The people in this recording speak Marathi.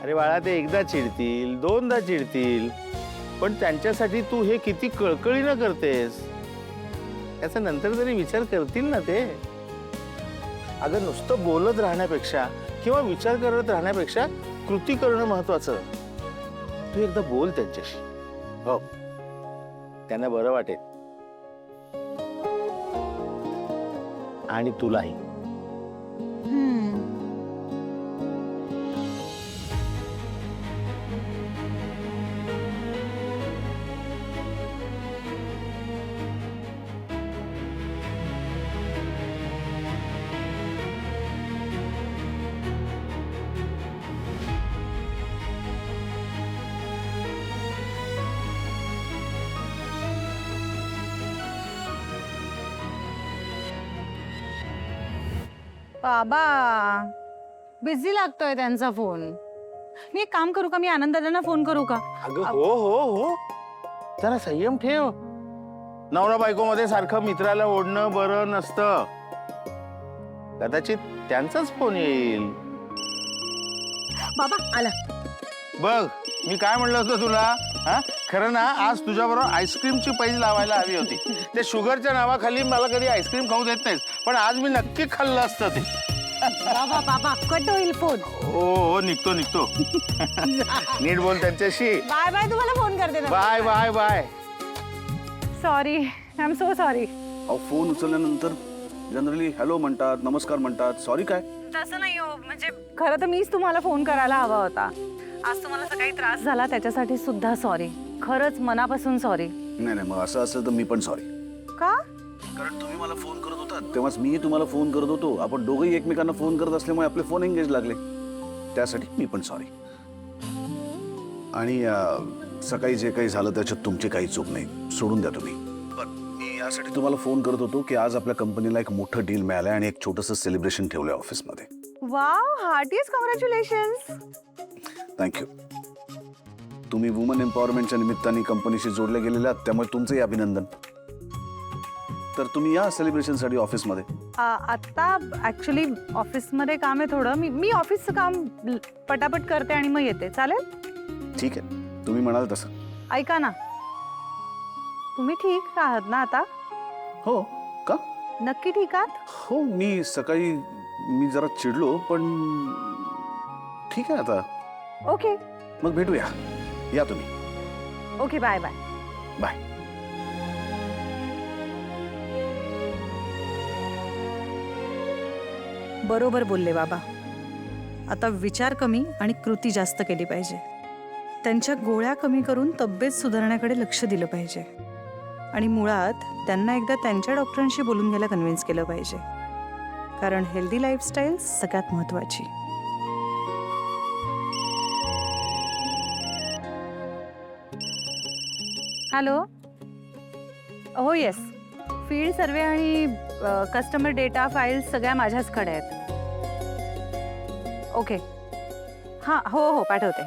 अरे बाळा, ते एकदा चिडतील, दोनदा चिडतील, पण त्यांच्यासाठी तू हे किती कळकळीनं करतेस याचा नंतर जरी विचार करतील ना ते. अगं, नुसतं बोलत राहण्यापेक्षा किंवा विचार करत राहण्यापेक्षा कृती करणं महत्वाचं. तू एकदा बोल त्यांच्याशी. हो, त्यांना बरं वाटेल आणि तुलाही. बाबा बिझी लागतोय त्यांचा फोन. मी एक काम करू का, मी आनंदाला फोन करू का? अगं हो हो हो, जरा संयम ठेव. नवरा बायको मध्ये सारखं मित्राला ओढणं बरं नसतं. कदाचित त्यांचाच फोन येईल. बाबा आला. बघ, मी काय म्हणलं होतं तुला? हा, खरं ना, आज तुझ्याबरोबर आईस्क्रीमची पैज लावायला हवी होती. ते शुगरच्या नावाखाली मला कधी आईस्क्रीम खाऊ देत नाहीस, पण आज मी नक्की खाल्लं असतं ते. बाबा बाबा कट होईल फोन. हो हो, निघतो निघतो. नीट बोल त्यांच्याशी. बाय बाय, तुम्हाला फोन करते ना. Bye bye bye. Sorry, I am so sorry. अहो, फोन उचलल्यानंतर जनरली हॅलो म्हणतात, नमस्कार म्हणतात. सॉरी काय? तसं नाही हो, म्हणजे खरं तर मीच तुम्हाला फोन करायला हवा होता. आज तुम्हाला सकाळी त्रास झाला त्याच्यासाठी सुद्धा सॉरी. खरंच मनापासून सॉरी. नाही नाही, मग असं असेल तर मी पण सॉरी. का? कारण तुम्ही मला फोन करत होता तेव्हाच मी तुम्हाला फोन करत होतो. आपण दोघंही एकमेकांना फोन करत असल्यामुळे आपले फोन एंगेज लागले. त्यासाठी मी पण सॉरी. आणि सकाळी जे काही झालं त्याच्यात तुमची काही चूक नाही, सोडून द्या तुम्ही. पण मी यासाठी तुम्हाला फोन करत होतो की आज आपल्या कंपनीला एक मोठं डील मिळालंय आणि एक छोटंसं सेलिब्रेशन ठेवलंय ऑफिसमध्ये. Wow, heartiest congratulations. थँक्यू. तुम्ही वुमन एम्पॉवरमेंटच्या निमित्ताने कंपनीशी जोडले गेलेले आहात, त्यामुळे तुमचंही अभिनंदन. तर तुम्ही या सेलिब्रेशनसाठी ऑफिसमध्ये. आता ऍक्च्युली ऑफिसमध्ये काम आहे थोडं. मी ऑफिसचं काम पटापट करते आणि मग येते. चालेल? ठीक आहे, तुम्ही म्हणाल तसं. ऐका ना, तुम्ही ठीक आहात ना आता? हो का? नक्की ठीक आहात? हो, मी सकाळी जरा चिडलो, पण ठीक आहे आता. ओके. मग भेटूया. या तुम्ही. Okay, bye bye. बाय. बरोबर बोलले बाबा. आता विचार कमी आणि कृती जास्त केली पाहिजे. त्यांच्या गोळ्या कमी करून तब्येत सुधारण्याकडे लक्ष दिलं पाहिजे. आणि मुळात त्यांना एकदा त्यांच्या डॉक्टरांशी बोलून घ्यायला कन्व्हिन्स केलं पाहिजे. कारण हेल्दी लाईफस्टाईल सगळ्यात महत्त्वाची. हॅलो. हो येस, फील्ड सर्वे आणि कस्टमर डेटा फाईल्स सगळ्या माझ्याचकडे आहेत. ओके. हां, हो हो, पाठवते.